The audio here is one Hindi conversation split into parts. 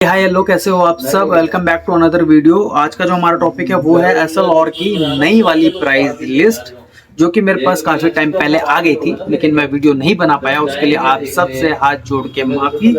हाय हेलो, कैसे हो आप सब। Welcome back to another video. आज का जो हमारा टॉपिक है वो है एसएलआर की नई वाली प्राइस लिस्ट, जो कि मेरे पास काफी टाइम पहले आ गई थी लेकिन मैं वीडियो नहीं बना पाया। उसके लिए आप सबसे हाथ जोड़ के माफी।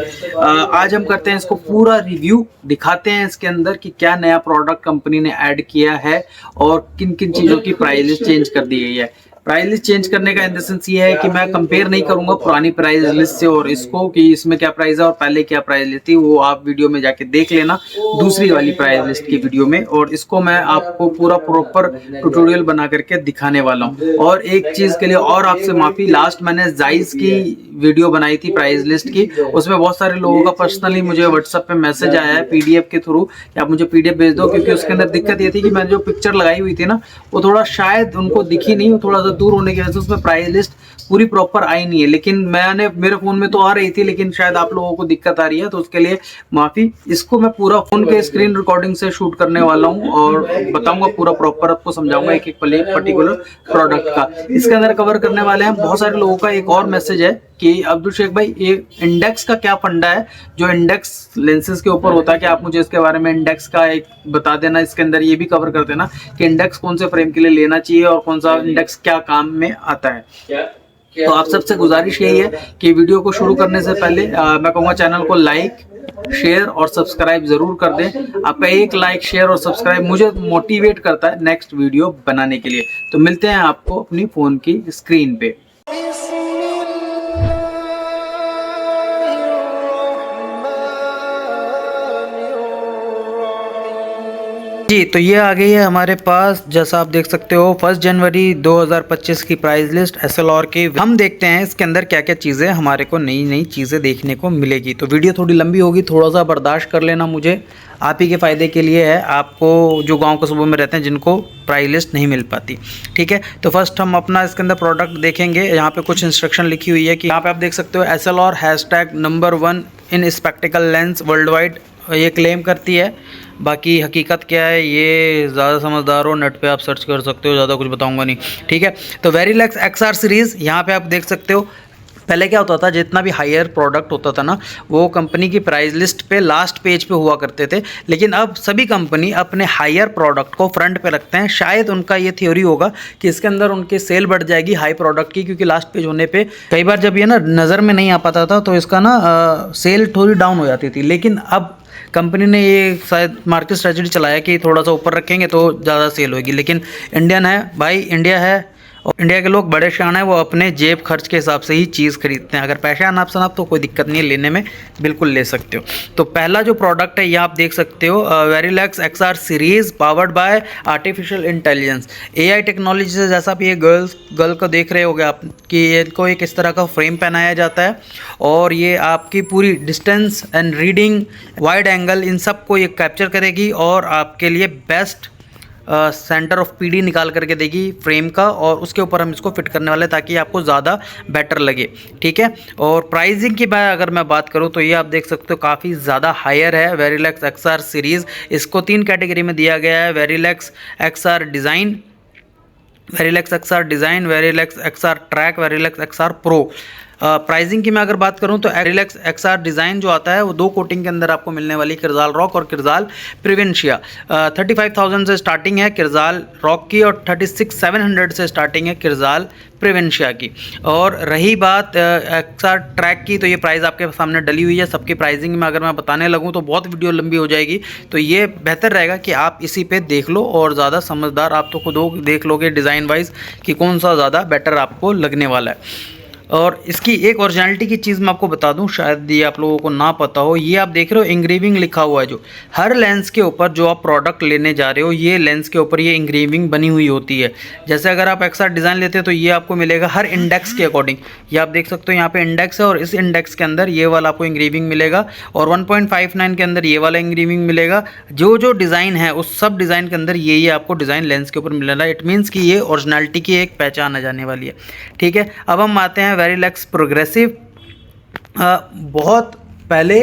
आज हम करते हैं इसको पूरा रिव्यू, दिखाते हैं इसके अंदर कि क्या नया प्रोडक्ट कंपनी ने ऐड किया है और किन किन चीजों की प्राइस लिस्ट चेंज कर दी गई है। प्राइस लिस्ट चेंज करने का इन द सेंस ये है कि मैं कंपेयर नहीं करूंगा पुरानी प्राइस लिस्ट से और इसको कि इसमें क्या प्राइस है और पहले क्या प्राइस लिस्ट थी। वो आप वीडियो में जाके देख लेना दूसरी वाली प्राइस लिस्ट की वीडियो में। और इसको मैं आपको पूरा प्रॉपर ट्यूटोरियल बना करके दिखाने वाला हूँ। और एक चीज के लिए और आपसे माफी, लास्ट मैंने जाइस की वीडियो बनाई थी प्राइस लिस्ट की, उसमें बहुत सारे लोगों का पर्सनली मुझे व्हाट्सएप पे मैसेज आया है पीडीएफ के थ्रू कि आप मुझे पीडीएफ भेज दो, क्योंकि उसके अंदर दिक्कत ये थी कि मैंने जो पिक्चर लगाई हुई थी ना वो थोड़ा शायद उनको दिखी नहीं, थोड़ा सा दूर होने की वजह से उसमें प्राइस लिस्ट पूरी प्रॉपर आई नहीं है। लेकिन मैंने मेरे फोन में तो आ रही थी, लेकिन शायद आप लोगों को दिक्कत आ रही है, तो उसके लिए माफी। इसको मैं पूरा फोन के स्क्रीन रिकॉर्डिंग से शूट करने वाला हूँ और बताऊंगा पूरा प्रॉपर, आपको समझाऊंगा एक एक पर्टिकुलर प्रोडक्ट का। इसके अंदर कवर करने वाले हैं। बहुत सारे लोगों का एक और मैसेज है कि अब्दुल शेख भाई, ये इंडेक्स का क्या फंडा है, जो इंडेक्स लेंसेज के ऊपर होता है, कि आप मुझे इसके बारे में इंडेक्स का एक बता देना। इसके अंदर ये भी कवर कर देना कि इंडेक्स कौन से फ्रेम के लिए लेना चाहिए और कौन सा इंडेक्स क्या काम में आता है। तो आप सबसे गुजारिश यही है कि वीडियो को शुरू करने से पहले मैं कहूँगा चैनल को लाइक, शेयर और सब्सक्राइब जरूर कर दें। आपका एक लाइक, शेयर और सब्सक्राइब मुझे मोटिवेट करता है नेक्स्ट वीडियो बनाने के लिए। तो मिलते हैं आपको अपनी फोन की स्क्रीन पे। जी, तो ये आ गई है हमारे पास, जैसा आप देख सकते हो 1 जनवरी 2025 की प्राइस लिस्ट एसएलआर की। हम देखते हैं इसके अंदर क्या क्या चीज़ें हमारे को नई नई चीज़ें देखने को मिलेगी। तो वीडियो थोड़ी लंबी होगी, थोड़ा सा बर्दाश्त कर लेना, मुझे आप ही के फ़ायदे के लिए है, आपको जो गांव कस्बों में रहते हैं जिनको प्राइस लिस्ट नहीं मिल पाती। ठीक है, तो फर्स्ट हम अपना इसके अंदर प्रोडक्ट देखेंगे। यहाँ पे कुछ इंस्ट्रक्शन लिखी हुई है कि यहाँ पे आप देख सकते हो एसएलआर #1 इन स्पेक्टिकल लेंस वर्ल्ड वाइड, ये क्लेम करती है। बाकी हकीकत क्या है ये ज़्यादा समझदार हो, नेट पे आप सर्च कर सकते हो, ज़्यादा कुछ बताऊंगा नहीं। ठीक है, तो वेरीलेक्स XR सीरीज़ यहाँ पे आप देख सकते हो। पहले क्या होता था, जितना भी हायर प्रोडक्ट होता था ना, वो कंपनी की प्राइस लिस्ट पे लास्ट पेज पे हुआ करते थे। लेकिन अब सभी कंपनी अपने हायर प्रोडक्ट को फ्रंट पे रखते हैं। शायद उनका ये थ्योरी होगा कि इसके अंदर उनकी सेल बढ़ जाएगी हाई प्रोडक्ट की, क्योंकि लास्ट पेज होने पे कई बार जब ये ना नज़र में नहीं आ पाता था तो इसका ना सेल थोड़ी डाउन हो जाती थी। लेकिन अब कंपनी ने ये शायद मार्केट स्ट्रेटजी चलाया कि थोड़ा सा ऊपर रखेंगे तो ज़्यादा सेल होगी। लेकिन इंडियन है भाई, इंडिया है और इंडिया के लोग बड़े शान है, वो अपने जेब खर्च के हिसाब से ही चीज़ खरीदते हैं। अगर पैसा नाप सनाप तो कोई दिक्कत नहीं है, लेने में बिल्कुल ले सकते हो। तो पहला जो प्रोडक्ट है ये आप देख सकते हो, वेरीलेक्स XR series powered by artificial intelligence AI technology से। जैसा आप ये गर्ल को देख रहे होगे आप कि इनको एक इस तरह का फ्रेम पहनाया जाता है और ये आपकी पूरी distance and reading, wide angle, इन सब को ये कैप्चर करेगी और आपके लिए बेस्ट सेंटर ऑफ PD निकाल करके देगी फ्रेम का, और उसके ऊपर हम इसको फिट करने वाले हैं ताकि आपको ज़्यादा बेटर लगे। ठीक है, और प्राइसिंग की अगर मैं बात करूँ तो ये आप देख सकते हो काफ़ी ज़्यादा हायर है वेरीलेक्स XR सीरीज़। इसको 3 कैटेगरी में दिया गया है, Varilux XR design, Varilux XR design, Varilux XR track, Varilux XR pro. Pricing की मैं अगर बात करूं तो वेरीलेक्स XR डिज़ाइन जो आता है वो 2 कोटिंग के अंदर आपको मिलने वाली, किरजाल रॉक और किरजाल प्रिवेंशिया। 35,000 से स्टार्टिंग है किरजाल रॉक की और 36,700 से स्टार्टिंग है किरजाल प्रिवेंशिया की। और रही बात XR ट्रैक की, तो ये प्राइस आपके सामने डली हुई है। सबकी प्राइसिंग में अगर मैं बताने लगूँ तो बहुत वीडियो लंबी हो जाएगी, तो ये बेहतर रहेगा कि आप इसी पे देख लो और ज़्यादा समझदार आप तो खुद देख लोगे डिज़ाइन वाइज कि कौन सा ज़्यादा बेटर आपको लगने वाला है। और इसकी एक ओरिजिनलिटी की चीज़ मैं आपको बता दूं, शायद ये आप लोगों को ना पता हो, ये आप देख रहे हो इंग्रेविंग लिखा हुआ है, जो हर लेंस के ऊपर जो आप प्रोडक्ट लेने जा रहे हो ये लेंस के ऊपर ये इंग्रेविंग बनी हुई होती है। जैसे अगर आप XR डिज़ाइन लेते हो तो ये आपको मिलेगा हर इंडेक्स के अकॉर्डिंग। ये आप देख सकते हो यहाँ पे इंडेक्स है और इस इंडेक्स के अंदर ये वाला आपको इंग्रेविंग मिलेगा और 1.59 के अंदर ये वाला इंग्रेविंग मिलेगा। जो डिज़ाइन है उस सब डिज़ाइन के अंदर ये आपको डिज़ाइन लेंस के ऊपर मिलेगा। इट मीन्स कि ये ओरिजिनलिटी की एक पहचान आ जाने वाली है। ठीक है, अब हम आते हैं वेरीलेक्स प्रोग्रेसिव। बहुत पहले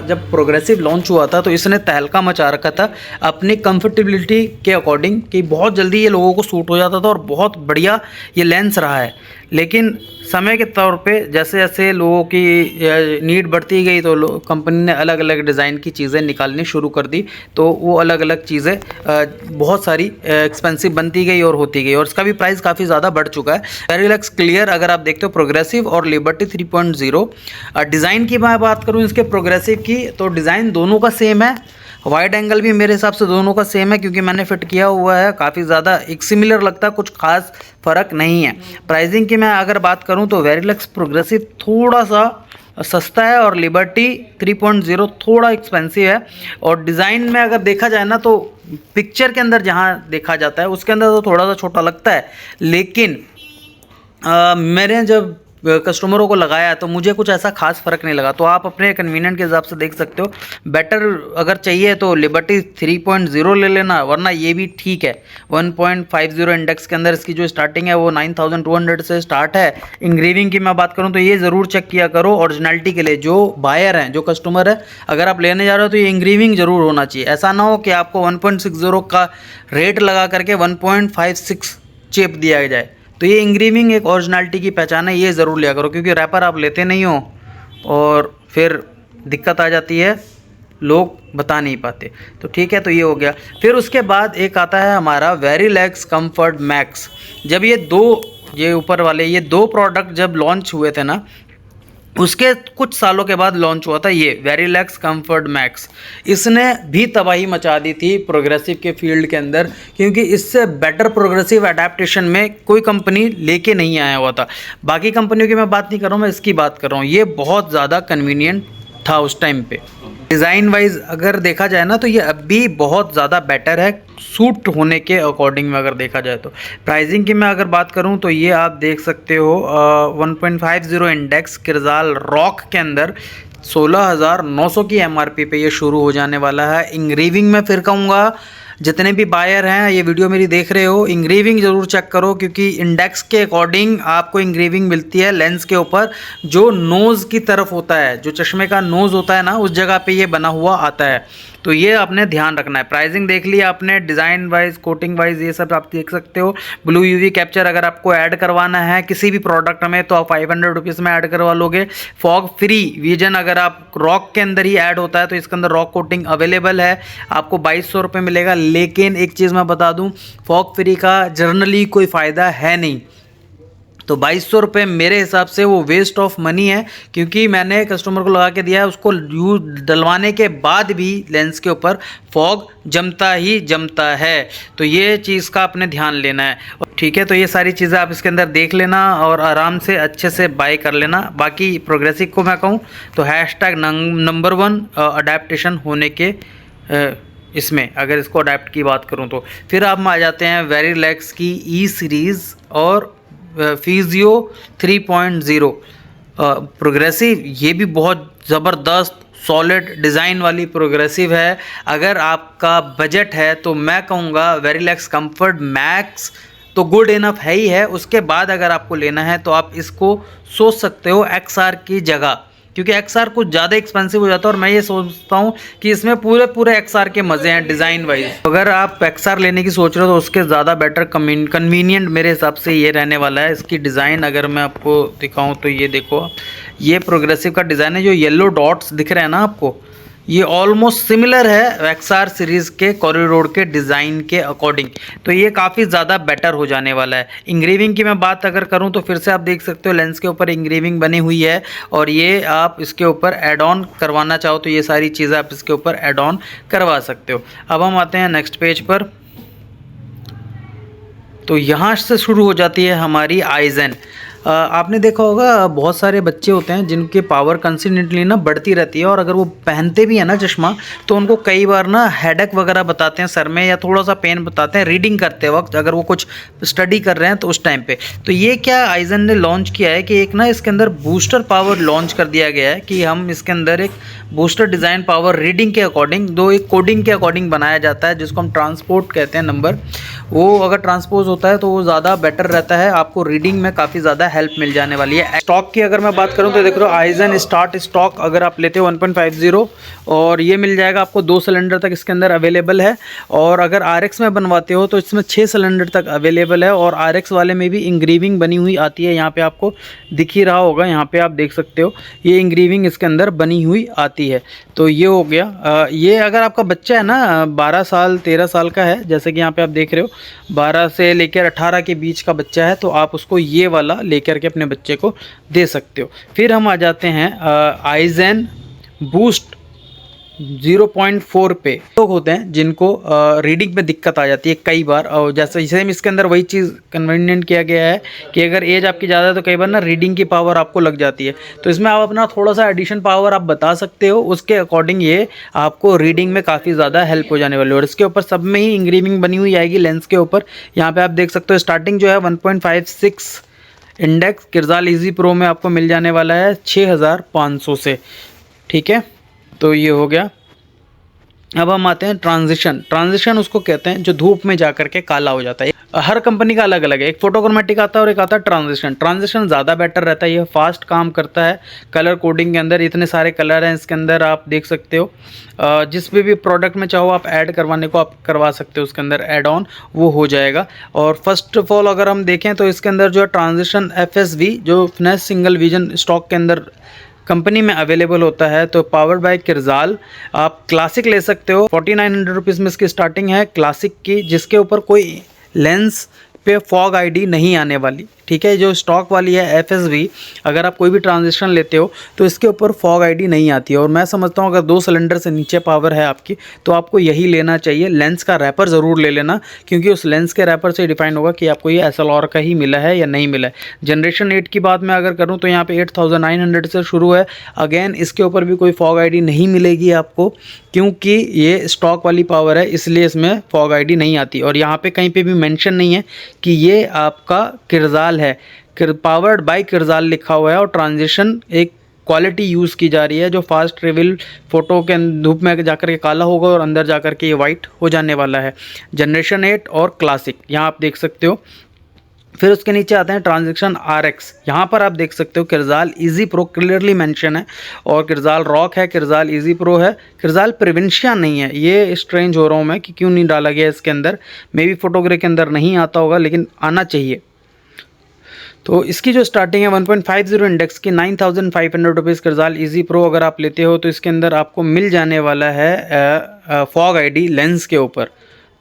जब प्रोग्रेसिव लॉन्च हुआ था तो इसने तहलका मचा रखा था अपनी कंफर्टेबिलिटी के अकॉर्डिंग, कि बहुत जल्दी ये लोगों को सूट हो जाता था और बहुत बढ़िया ये लेंस रहा है। लेकिन समय के तौर पे जैसे जैसे लोगों की नीड बढ़ती गई तो कंपनी ने अलग अलग डिज़ाइन की चीज़ें निकालनी शुरू कर दी, तो वो अलग अलग चीज़ें बहुत सारी एक्सपेंसिव बनती गई और होती गई, और इसका भी प्राइस काफ़ी ज़्यादा बढ़ चुका है। वेरिलक्स क्लियर अगर आप देखते हो प्रोग्रेसिव और लिबर्टी 3.0। डिज़ाइन की मैं बात करूँ इसके प्रोग्रेसिव की, तो डिज़ाइन दोनों का सेम है, वाइड एंगल भी मेरे हिसाब से दोनों का सेम है क्योंकि मैंने फिट किया हुआ है, काफ़ी ज़्यादा एक सिमिलर लगता है, कुछ खास फ़र्क नहीं है। प्राइसिंग की मैं अगर बात करूं तो वेरिलक्स प्रोग्रेसिव थोड़ा सा सस्ता है और लिबर्टी 3.0 थोड़ा एक्सपेंसिव है। और डिज़ाइन में अगर देखा जाए ना तो पिक्चर के अंदर जहां देखा जाता है उसके अंदर तो थोड़ा सा छोटा लगता है, लेकिन मैंने जब कस्टमरों को लगाया तो मुझे कुछ ऐसा खास फ़र्क नहीं लगा। तो आप अपने कन्वीनियंट के हिसाब से देख सकते हो। बेटर अगर चाहिए तो लिबर्टी 3.0 ले लेना, वरना ये भी ठीक है। 1.50 इंडेक्स के अंदर इसकी जो स्टार्टिंग है वो 9200 से स्टार्ट है। इंग्रेविंग की मैं बात करूँ तो ये ज़रूर चेक किया करो ओरिजिनलिटी के लिए। जो बायर हैं, जो कस्टमर है, अगर आप लेने जा रहे हो तो ये इंग्रेविंग ज़रूर होना चाहिए। ऐसा ना हो कि आपको 1.60 का रेट लगा करके 1.56 चिप दिया जाए। तो ये इंग्रेविंग एक ओरिजिनलिटी की पहचान है, ये ज़रूर लिया करो क्योंकि रैपर आप लेते नहीं हो और फिर दिक्कत आ जाती है, लोग बता नहीं पाते। तो ठीक है, तो ये हो गया। फिर उसके बाद एक आता है हमारा वेरिलैक्स कंफर्ट मैक्स। जब ये ऊपर वाले ये दो प्रोडक्ट जब लॉन्च हुए थे ना, उसके कुछ सालों के बाद लॉन्च हुआ था ये वेरिलैक्स कंफर्ट मैक्स। इसने भी तबाही मचा दी थी प्रोग्रेसिव के फील्ड के अंदर, क्योंकि इससे बेटर प्रोग्रेसिव अडेप्टेशन में कोई कंपनी लेके नहीं आया हुआ था। बाकी कंपनियों की मैं बात नहीं कर रहा हूँ, मैं इसकी बात कर रहा हूँ। ये बहुत ज़्यादा कन्वीनियंट था उस टाइम पे। डिज़ाइन वाइज अगर देखा जाए ना तो ये अब भी बहुत ज़्यादा बेटर है सूट होने के अकॉर्डिंग में अगर देखा जाए तो। प्राइसिंग की मैं अगर बात करूं तो ये आप देख सकते हो 1.50 इंडेक्स किरजाल रॉक के अंदर 16,900 की MRP पे ये शुरू हो जाने वाला है। इंग्रेविंग में फिर कहूँगा जितने भी बायर हैं, ये वीडियो मेरी देख रहे हो, इंग्रेविंग ज़रूर चेक करो क्योंकि इंडेक्स के अकॉर्डिंग आपको इंग्रेविंग मिलती है लेंस के ऊपर। जो नोज़ की तरफ होता है, जो चश्मे का नोज़ होता है ना, उस जगह पे ये बना हुआ आता है। तो ये आपने ध्यान रखना है। प्राइसिंग देख लिया आपने, डिज़ाइन वाइज, कोटिंग वाइज, ये सब आप देख सकते हो। ब्लू यूवी कैप्चर अगर आपको ऐड करवाना है किसी भी प्रोडक्ट में तो आप 500 रुपीज़ में ऐड करवा लोगे। फॉग फ्री विजन अगर आप रॉक के अंदर ही ऐड होता है तो इसके अंदर रॉक कोटिंग अवेलेबल है, आपको 2200 रुपये मिलेगा। लेकिन एक चीज़ मैं बता दूं, फॉग फ्री का जर्नली कोई फ़ायदा है नहीं। तो 2200 रुपये मेरे हिसाब से वो वेस्ट ऑफ मनी है, क्योंकि मैंने कस्टमर को लगा के दिया है, उसको यूज डलवाने के बाद भी लेंस के ऊपर फॉग जमता ही जमता है। तो ये चीज़ का आपने ध्यान लेना है। ठीक है, तो ये सारी चीज़ें आप इसके अंदर देख लेना और आराम से अच्छे से बाय कर लेना। बाकी प्रोग्रेसिव को मैं कहूँ तो हैशटैग नंबर 1 अडेप्टेशन होने के इसमें अगर इसको अडेप्ट की बात करूँ तो। फिर आप आ जाते हैं वेरिलैक्स की ई सीरीज़ और फिजियो 3.0 प्रोग्रेसिव। ये भी बहुत ज़बरदस्त सॉलिड डिज़ाइन वाली प्रोग्रेसिव है। अगर आपका बजट है तो मैं कहूँगा वेरिलैक्स कंफर्ट मैक्स तो गुड इनफ है ही है। उसके बाद अगर आपको लेना है तो आप इसको सोच सकते हो XR की जगह, क्योंकि XR कुछ ज़्यादा एक्सपेंसिव हो जाता है और मैं ये सोचता हूँ कि इसमें पूरे XR के मज़े हैं डिज़ाइन वाइज। अगर आप XR लेने की सोच रहे हो तो उसके ज़्यादा बेटर कन्वीनियंट मेरे हिसाब से ये रहने वाला है। इसकी डिज़ाइन अगर मैं आपको दिखाऊँ तो ये देखो, ये प्रोग्रेसिव का डिज़ाइन है। जो येलो डॉट्स दिख रहे हैं ना आपको, ये ऑलमोस्ट सिमिलर है XR सीरीज़ के कॉरिडोर के डिज़ाइन के अकॉर्डिंग। तो ये काफ़ी ज़्यादा बेटर हो जाने वाला है। इंग्रेविंग की मैं बात अगर करूं तो फिर से आप देख सकते हो लेंस के ऊपर इंग्रेविंग बनी हुई है और ये आप इसके ऊपर ऐड ऑन करवाना चाहो तो ये सारी चीज़ें आप इसके ऊपर ऐड ऑन करवा सकते हो। अब हम आते हैं नेक्स्ट पेज पर। तो यहाँ से शुरू हो जाती है हमारी आइज़न। आपने देखा होगा बहुत सारे बच्चे होते हैं जिनके पावर कंसिस्टेंटली ना बढ़ती रहती है और अगर वो पहनते भी है ना चश्मा तो उनको कई बार ना हेडेक वगैरह बताते हैं सर में, या थोड़ा सा पेन बताते हैं रीडिंग करते वक्त, अगर वो कुछ स्टडी कर रहे हैं तो उस टाइम पे। तो ये क्या आइज़न ने लॉन्च किया है कि एक ना इसके अंदर बूस्टर पावर लॉन्च कर दिया गया है कि हम इसके अंदर एक बूस्टर डिज़ाइन पावर रीडिंग के अकॉर्डिंग, दो एक कोडिंग के अकॉर्डिंग बनाया जाता है जिसको हम ट्रांसपोर्ट कहते हैं नंबर। वो अगर ट्रांसपोज होता है तो वो ज़्यादा बेटर रहता है, आपको रीडिंग में काफ़ी ज़्यादा हेल्प मिल जाने वाली है। स्टॉक की अगर मैं बात करूं तो देख रहे हो आइजन स्टार्ट स्टॉक अगर आप लेते हो 1.50 और ये मिल जाएगा आपको 2 सिलेंडर तक इसके अंदर अवेलेबल है। और अगर RX में बनवाते हो तो इसमें 6 सिलेंडर तक अवेलेबल है और RX वाले में भी इंग्रीविंग बनी हुई आती है। यहाँ पे आपको दिख ही रहा होगा, यहाँ पे आप देख सकते हो ये इंग्रीविंग इसके अंदर बनी हुई आती है। तो ये हो गया। ये अगर आपका बच्चा है ना 12 साल 13 साल का है, जैसे कि यहाँ पे आप देख रहे हो 12 से लेकर 18 के बीच का बच्चा है, तो आप उसको ये वाला लेकर के अपने बच्चे को दे सकते हो। फिर हम आ जाते हैं आइजन बूस्ट 0.4 पे। लोग होते हैं जिनको रीडिंग में दिक्कत आ जाती है कई बार, और जैसे सेम इसके अंदर वही चीज़ कन्वीनियंट किया गया है कि अगर एज आपकी ज़्यादा है तो कई बार ना रीडिंग की पावर आपको लग जाती है, तो इसमें आप अपना थोड़ा सा एडिशन पावर आप बता सकते हो, उसके अकॉर्डिंग ये आपको रीडिंग में काफ़ी ज़्यादा हेल्प हो जाने वाली है। और इसके ऊपर सब में ही इंग्रीविंग बनी हुई आएगी लेंस के ऊपर। यहाँ पर आप देख सकते हो स्टार्टिंग जो है 1.56 इंडेक्स किरजाल इजी प्रो में आपको मिल जाने वाला है 6500 से। ठीक है, तो ये हो गया। अब हम आते हैं ट्रांजिशन उसको कहते हैं जो धूप में जाकर के काला हो जाता है। हर कंपनी का अलग अलग है, एक फोटोक्रोमेटिक आता है और एक आता है ट्रांजिशन ज़्यादा बेटर रहता है, ये फास्ट काम करता है। कलर कोडिंग के अंदर इतने सारे कलर हैं इसके अंदर, आप देख सकते हो जिस भी प्रोडक्ट में चाहो आप ऐड करवाने को आप करवा सकते हो, उसके अंदर ऐड ऑन वो हो जाएगा। और फर्स्ट ऑफ ऑल अगर हम देखें तो इसके अंदर जो है ट्रांजिशन FSV जो फिनेस सिंगल विजन स्टॉक के अंदर कंपनी में अवेलेबल होता है, तो पावर्ड बाय किरजाल। आप क्लासिक ले सकते हो, 4900 रुपीज़ में इसकी स्टार्टिंग है क्लासिक की, जिसके ऊपर कोई लेंस पे फॉग आईडी नहीं आने वाली। ठीक है, जो स्टॉक वाली है FSV, अगर आप कोई भी ट्रांजिशन लेते हो तो इसके ऊपर फॉग आईडी नहीं आती है। और मैं समझता हूँ अगर 2 सिलेंडर से नीचे पावर है आपकी तो आपको यही लेना चाहिए। लेंस का रैपर ज़रूर ले लेना, क्योंकि उस लेंस के रैपर से डिफाइन होगा कि आपको ये SLR का ही मिला है या नहीं मिला है। जनरेशन 8 की बात मैं अगर करूँ तो यहाँ पे 8900 से शुरू है। अगेन इसके ऊपर भी कोई फॉग आईडी नहीं मिलेगी आपको, क्योंकि ये स्टॉक वाली पावर है, इसलिए इसमें फॉग आईडी नहीं आती। और यहाँ पे कहीं पे भी मेंशन नहीं है कि ये आपका किरजाल है, पावर्ड बाय किरजाल लिखा हुआ है। और ट्रांजिशन एक क्वालिटी यूज़ की जा रही है जो फास्ट रिवील फोटो के धूप में जाकर के काला होगा और अंदर जाकर के ये वाइट हो जाने वाला है। जनरेशन 8 और क्लासिक यहाँ आप देख सकते हो। फिर उसके नीचे आते हैं ट्रांजिशन RX, यहाँ पर आप देख सकते हो किरजाल इजी प्रो क्लियरली मेंशन है, और किरजाल रॉक है, किरजाल इजी प्रो है, किरजाल प्रिवेंशिया नहीं है। ये स्ट्रेंज हो रहा हूँ मैं कि क्यों नहीं डाला गया इसके अंदर, मे बी फोटोग्राफी के अंदर नहीं आता होगा, लेकिन आना चाहिए। तो इसकी जो स्टार्टिंग है 1.50 इंडेक्स की 9500 रुपीज़ किरजाल इजी प्रो अगर आप लेते हो तो इसके अंदर आपको मिल जाने वाला है फॉग आईडी लेंस के ऊपर।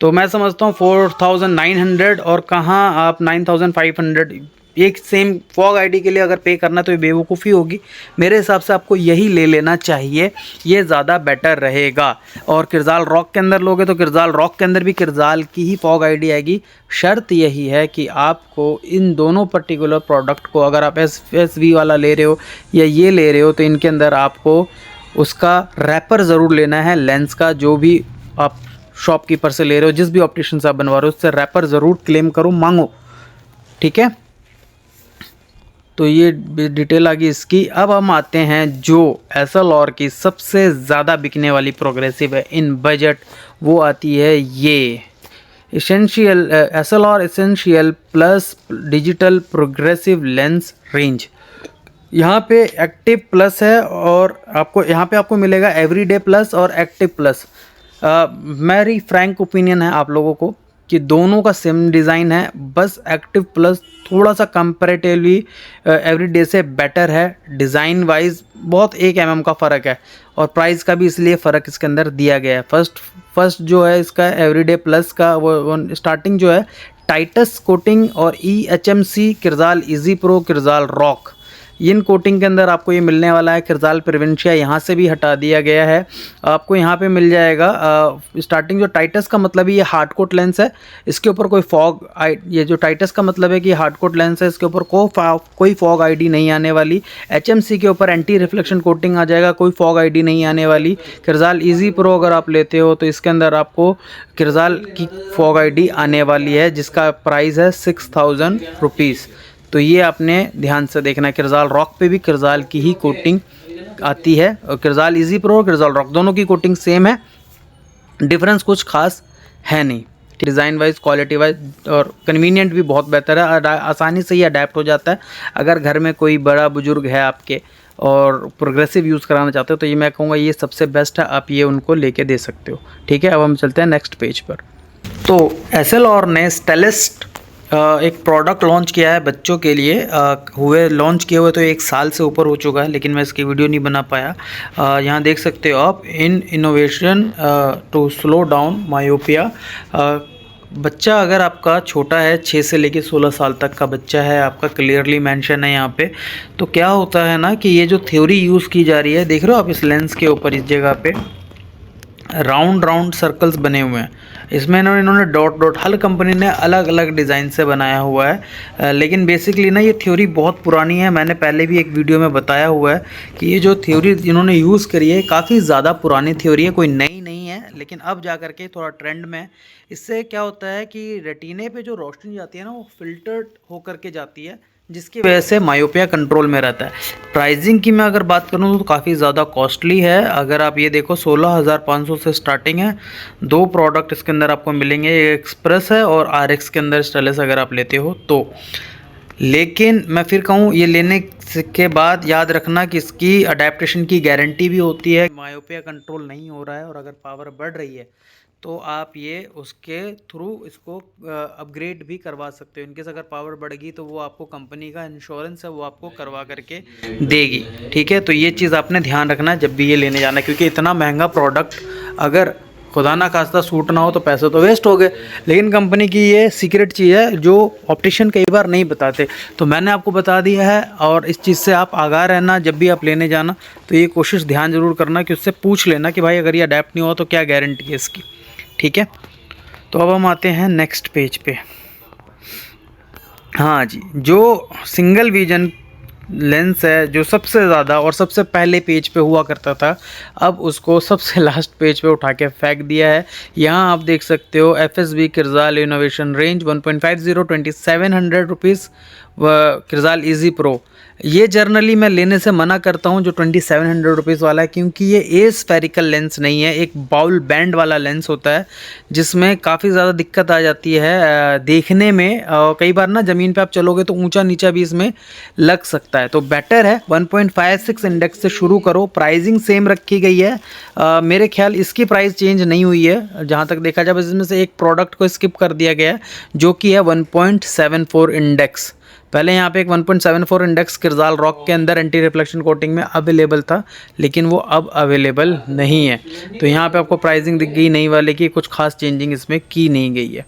तो मैं समझता हूँ 4900 और कहाँ आप 9500 एक सेम फॉग आईडी के लिए अगर पे करना तो ये बेवकूफ़ी होगी। मेरे हिसाब से आपको यही ले लेना चाहिए, ये ज़्यादा बेटर रहेगा। और किरजाल रॉक के अंदर लोगे तो किरजाल रॉक के अंदर भी किरजाल की ही फॉग आईडी आएगी। शर्त यही है कि आपको इन दोनों पर्टिकुलर प्रोडक्ट को, अगर आप FSV वाला ले रहे हो या ये ले रहे हो, तो इनके अंदर आपको उसका रैपर ज़रूर लेना है लेंस का। जो भी आप शॉपकीपर से ले रहे हो, जिस भी ऑप्टिशियन से आप बनवा रहे हो, उससे रैपर ज़रूर क्लेम करो, मांगो। ठीक है, तो ये डिटेल आ गई इसकी। अब हम आते हैं जो SLR की सबसे ज़्यादा बिकने वाली प्रोग्रेसिव है इन बजट, वो आती है ये essential SLR essential plus digital progressive lens range. यहाँ पे एक्टिव प्लस है और आपको यहाँ पे आपको मिलेगा एवरीडे प्लस और एक्टिव प्लस। मेरी फ्रैंक ओपिनियन है आप लोगों को कि दोनों का सेम डिज़ाइन है, बस एक्टिव प्लस थोड़ा सा कंपैरेटिवली एवरीडे से बेटर है। डिज़ाइन वाइज बहुत 1 mm का फ़र्क है, और प्राइस का भी इसलिए फ़र्क इसके अंदर दिया गया है। फर्स्ट जो है इसका एवरीडे प्लस का वो स्टार्टिंग जो है टाइटस कोटिंग और EHMC किरजाल इजी प्रो किरजाल रॉक, इन कोटिंग के अंदर आपको ये मिलने वाला है। किरजाल प्रिवेंशिया यहाँ से भी हटा दिया गया है, आपको यहाँ पे मिल जाएगा। स्टार्टिंग जो टाइटस का मतलब है ये हार्ड कोट लेंस है, इसके ऊपर कोई फॉग ये जो टाइटस का मतलब है कि हार्ड कोट लेंस है, इसके ऊपर कोई फॉग आईडी नहीं आने वाली। HMC के ऊपर एंटी रिफ्लेक्शन कोटिंग आ जाएगा, कोई फॉग आईडी नहीं आने वाली। किरजाल इजी प्रो अगर आप लेते हो तो इसके अंदर आपको किरजाल की फॉग आईडी आने वाली है, जिसका प्राइस है 6000 रुपीज़। तो ये आपने ध्यान से देखना है। किरजाल रॉक पे भी किरजाल की ही कोटिंग आती है, और किरजाल इजी प्रो और किरजाल रॉक दोनों की कोटिंग सेम है, डिफरेंस कुछ खास है नहीं। डिज़ाइन वाइज, क्वालिटी वाइज और कन्वीनियंट भी बहुत बेहतर है, आसानी से ही अडेप्ट हो जाता है। अगर घर में कोई बड़ा बुजुर्ग है आपके और प्रोग्रेसिव यूज़ कराना चाहते हो तो ये मैं कहूँगा ये सबसे बेस्ट है, आप ये उनको लेके दे सकते हो। ठीक है, अब हम चलते हैं नेक्स्ट पेज पर। तो एसएलआर ने स्टेलिस्ट एक प्रोडक्ट लॉन्च किया है बच्चों के लिए। लॉन्च किए हुए तो 1 साल से ऊपर हो चुका है, लेकिन मैं इसकी वीडियो नहीं बना पाया। यहाँ देख सकते हो आप, in innovation to slow down myopia. बच्चा अगर आपका छोटा है, 6 से लेकर 16 साल तक का बच्चा है आपका, क्लियरली मेंशन है यहाँ पे। तो क्या होता है ना कि ये जो थ्योरी यूज़ की जा रही है, देख रहे हो आप इस लेंस के ऊपर, इस जगह पे राउंड सर्कल्स बने हुए हैं। इसमें इन्होंने डॉट हर कंपनी ने अलग अलग डिज़ाइन से बनाया हुआ है। लेकिन बेसिकली ना ये थ्योरी बहुत पुरानी है। मैंने पहले भी एक वीडियो में बताया हुआ है कि ये जो थ्योरी इन्होंने यूज़ करी है काफ़ी ज़्यादा पुरानी थ्योरी है, कोई नई नहीं है, लेकिन अब जा कर के थोड़ा ट्रेंड में। इससे क्या होता है कि रेटिने पे जो रोशनी जाती है ना, वो फिल्टर्ड होकर के जाती है, जिसकी वजह से मायोपिया कंट्रोल में रहता है। प्राइसिंग की मैं अगर बात करूं तो काफ़ी ज़्यादा कॉस्टली है। अगर आप ये देखो 16,500 से स्टार्टिंग है। 2 प्रोडक्ट इसके अंदर आपको मिलेंगे, एक एक्सप्रेस है और आरएक्स के अंदर स्टेलिस अगर आप लेते हो तो। लेकिन मैं फिर कहूँ, ये लेने के बाद याद रखना कि इसकी अडेप्टेशन की गारंटी भी होती है। मायोपिया कंट्रोल नहीं हो रहा है और अगर पावर बढ़ रही है तो आप ये उसके थ्रू इसको अपग्रेड भी करवा सकते हो। इनकेस अगर पावर बढ़ गई तो वो आपको कंपनी का इंश्योरेंस है वो आपको करवा करके देगी। ठीक है, तो ये चीज़ आपने ध्यान रखना है जब भी ये लेने जाना है, क्योंकि इतना महंगा प्रोडक्ट अगर खुदा ना खास्ता सूट ना हो तो पैसे तो वेस्ट हो गए। लेकिन कंपनी की ये सीक्रेट चीज़ है जो ऑप्टिशियन कई बार नहीं बताते, तो मैंने आपको बता दिया है। और इस चीज़ से आप आगाह रहना, जब भी आप लेने जाना तो ये कोशिश ध्यान ज़रूर करना कि उससे पूछ लेना कि भाई अगर ये अडेप्ट नहीं हुआ तो क्या गारंटी है इसकी। ठीक है, तो अब हम आते हैं नेक्स्ट पेज पे। हाँ जी, जो सिंगल विजन लेंस है जो सबसे ज़्यादा और सबसे पहले पेज पे हुआ करता था, अब उसको सबसे लास्ट पेज पे उठा के फेंक दिया है। यहाँ आप देख सकते हो FSV Crizal innovation range 1.50 2700 rupees Crizal easy pro. ये जर्नली मैं लेने से मना करता हूँ जो 2700 रुपीज़ वाला है, क्योंकि ये ए स्फेरिकल लेंस नहीं है, एक बाउल बैंड वाला लेंस होता है जिसमें काफ़ी ज़्यादा दिक्कत आ जाती है देखने में। कई बार ना ज़मीन पे आप चलोगे तो ऊंचा नीचा भी इसमें लग सकता है। तो बेटर है 1.56 इंडेक्स से शुरू करो। प्राइसिंग सेम रखी गई है, मेरे ख्याल इसकी प्राइस चेंज नहीं हुई है जहाँ तक देखा जाए। बस इसमें से एक प्रोडक्ट को स्किप कर दिया गया है जो कि है 1.74 इंडेक्स। पहले यहाँ पे एक 1.74 इंडेक्स किरजाल रॉक के अंदर एंटी रिफ्लेक्शन कोटिंग में अवेलेबल था, लेकिन वो अब अवेलेबल नहीं है। तो यहाँ पे आपको प्राइसिंग दिख गई नई वाले की, कुछ खास चेंजिंग इसमें की नहीं गई है।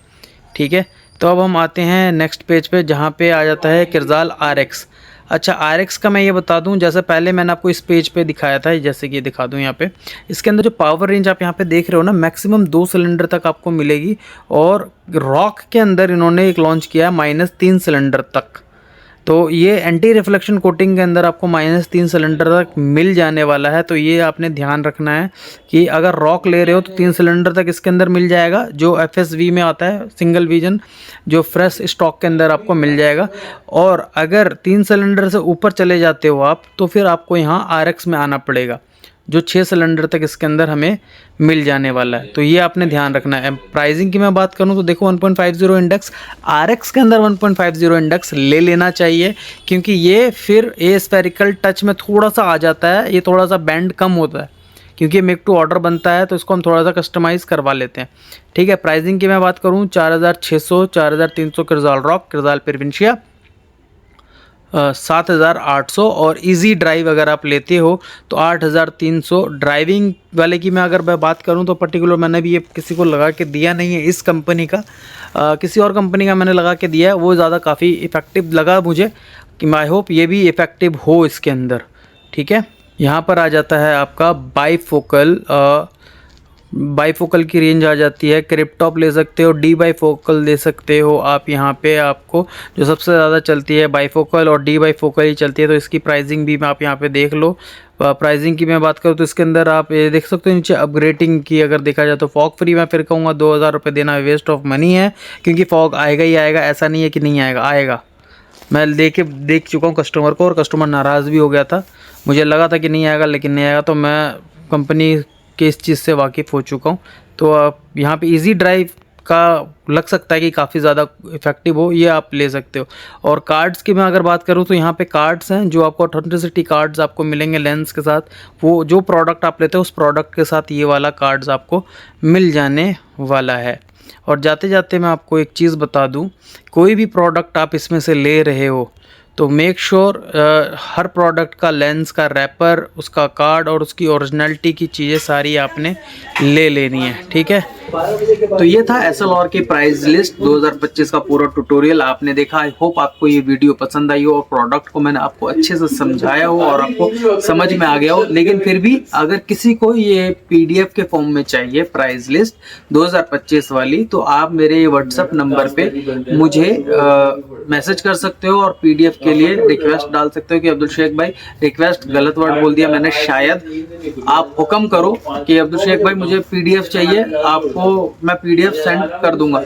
ठीक है, तो अब हम आते हैं नेक्स्ट पेज पे जहाँ पे आ जाता है किरजाल RX। अच्छा, RX का मैं ये बता दूं, जैसे पहले मैंने आपको इस पेज पे दिखाया था, जैसे कि दिखा दूं यहाँ पे। इसके अंदर जो पावर रेंज आप यहाँ पे देख रहे हो ना, मैक्सिमम 2 सिलेंडर तक आपको मिलेगी। और रॉक के अंदर इन्होंने एक लॉन्च किया -3 सिलेंडर तक। तो ये एंटी रिफ्लेक्शन कोटिंग के अंदर आपको -3 सिलेंडर तक मिल जाने वाला है। तो ये आपने ध्यान रखना है कि अगर रॉक ले रहे हो तो 3 सिलेंडर तक इसके अंदर मिल जाएगा, जो FSV में आता है सिंगल विजन, जो फ्रेश स्टॉक के अंदर आपको मिल जाएगा। और अगर 3 सिलेंडर से ऊपर चले जाते हो आप तो फिर आपको यहाँ RX में आना पड़ेगा, जो 6 सिलेंडर तक इसके अंदर हमें मिल जाने वाला है। तो ये आपने ध्यान रखना है। प्राइसिंग की मैं बात करूं तो देखो 1.50 इंडेक्स, RX के अंदर 1.50 इंडेक्स ले लेना चाहिए, क्योंकि ये फिर ए स्फेरिकल टच में थोड़ा सा आ जाता है, ये थोड़ा सा बैंड कम होता है क्योंकि मेक टू ऑर्डर बनता है, तो इसको हम थोड़ा सा कस्टमाइज़ करवा लेते हैं। ठीक है, प्राइसिंग की मैं बात करूँ 4600, 4300 किरजाल रॉक, किरजाल प्रोविंशिया 7800, और इजी ड्राइव अगर आप लेते हो तो 8300। ड्राइविंग वाले की मैं अगर बात करूं तो पर्टिकुलर मैंने भी ये किसी को लगा के दिया नहीं है इस कंपनी का, किसी और कंपनी का मैंने लगा के दिया है, वो ज़्यादा काफ़ी इफ़ेक्टिव लगा मुझे, कि आई होप ये भी इफ़ेक्टिव हो इसके अंदर। ठीक है, यहाँ पर आ जाता है आपका बाईफोकल की रेंज आ जाती है। क्रिप्टॉप ले सकते हो, डी बाईफोकल ले सकते हो आप। यहाँ पे आपको जो सबसे ज़्यादा चलती है बाईफोकल और डी बाईफोकल ही चलती है, तो इसकी प्राइसिंग भी आप यहाँ पे देख लो। प्राइसिंग की मैं बात करूँ तो इसके अंदर आप ये देख सकते हो नीचे अपग्रेडिंग की अगर देखा जाए तो फॉग फ्री मैं फिर कहूँगा 2000 रुपये देना वेस्ट ऑफ मनी है, क्योंकि फॉग आएगा ही आएगा, ऐसा नहीं है कि नहीं आएगा, आएगा। मैं देख चुका हूँ कस्टमर को, और कस्टमर नाराज़ भी हो गया था। मुझे लगा था कि नहीं आएगा, लेकिन नहीं आएगा, तो मैं कंपनी के इस चीज़ से वाकिफ़ हो चुका हूँ। तो आप यहाँ पे इजी ड्राइव का लग सकता है कि काफ़ी ज़्यादा इफेक्टिव हो, ये आप ले सकते हो। और कार्ड्स की मैं अगर बात करूँ तो यहाँ पे कार्ड्स हैं जो आपको ऑथेंटिसिटी कार्ड्स आपको मिलेंगे लेंस के साथ। वो जो प्रोडक्ट आप लेते हो उस प्रोडक्ट के साथ ये वाला कार्ड्स आपको मिल जाने वाला है। और जाते जाते मैं आपको एक चीज़ बता दूं, कोई भी प्रोडक्ट आप इसमें से ले रहे हो तो मेक श्योर हर प्रोडक्ट का लेंस का रैपर, उसका कार्ड और उसकी ओरिजिनलिटी की चीज़ें सारी आपने ले लेनी है, ठीक है। तो ये था एसएलआर की प्राइस लिस्ट 2025 का पूरा ट्यूटोरियल आपने देखा। आई होप आपको ये वीडियो पसंद आई हो और प्रोडक्ट को मैंने आपको अच्छे से समझाया हो और आपको समझ में आ गया हो। लेकिन फिर भी अगर किसी को ये पीडीएफ के फॉर्म में चाहिए प्राइस लिस्ट 2025 वाली, तो आप मेरे व्हाट्सएप नंबर पे मुझे मैसेज कर सकते हो और पीडीएफ के लिए रिक्वेस्ट डाल सकते हो कि अब्दुल शेख भाई, रिक्वेस्ट गलत वर्ड बोल दिया मैंने शायद, आप हुक्म करो कि अब्दुल शेख भाई मुझे पीडीएफ चाहिए, आपको मैं पीडीएफ सेंड कर दूंगा।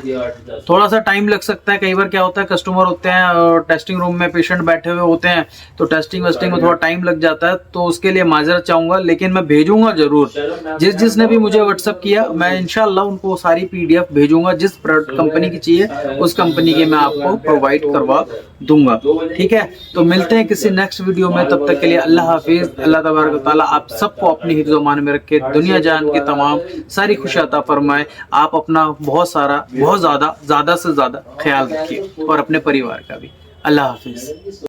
थोड़ा सा टाइम लग सकता है, कई बार क्या होता है कस्टमर होते हैं और टेस्टिंग रूम में पेशेंट बैठे हुए होते हैं तो टेस्टिंग वेस्टिंग में थोड़ा टाइम लग जाता है, तो उसके लिए माजरत चाहूंगा। लेकिन मैं भेजूंगा जरूर, जिसने भी मुझे व्हाट्सअप किया मैं इंशाल्लाह उनको सारी पीडीएफ भेजूंगा। जिस कंपनी की चाहिए उस कंपनी की मैं आपको प्रोवाइड करवा दूंगा, ठीक है। तो मिलते हैं किसी नेक्स्ट वीडियो में, तब तक के लिए अल्लाह हाफिज। अल्लाह तबारक व तआला आप सबको अपनी हिफ्ज़ व अमान में रखे, दुनिया जान की तमाम सारी खुशी अता फरमाए। आप अपना बहुत ज़्यादा से ज़्यादा ख्याल रखिए और अपने परिवार का भी। अल्लाह हाफिज।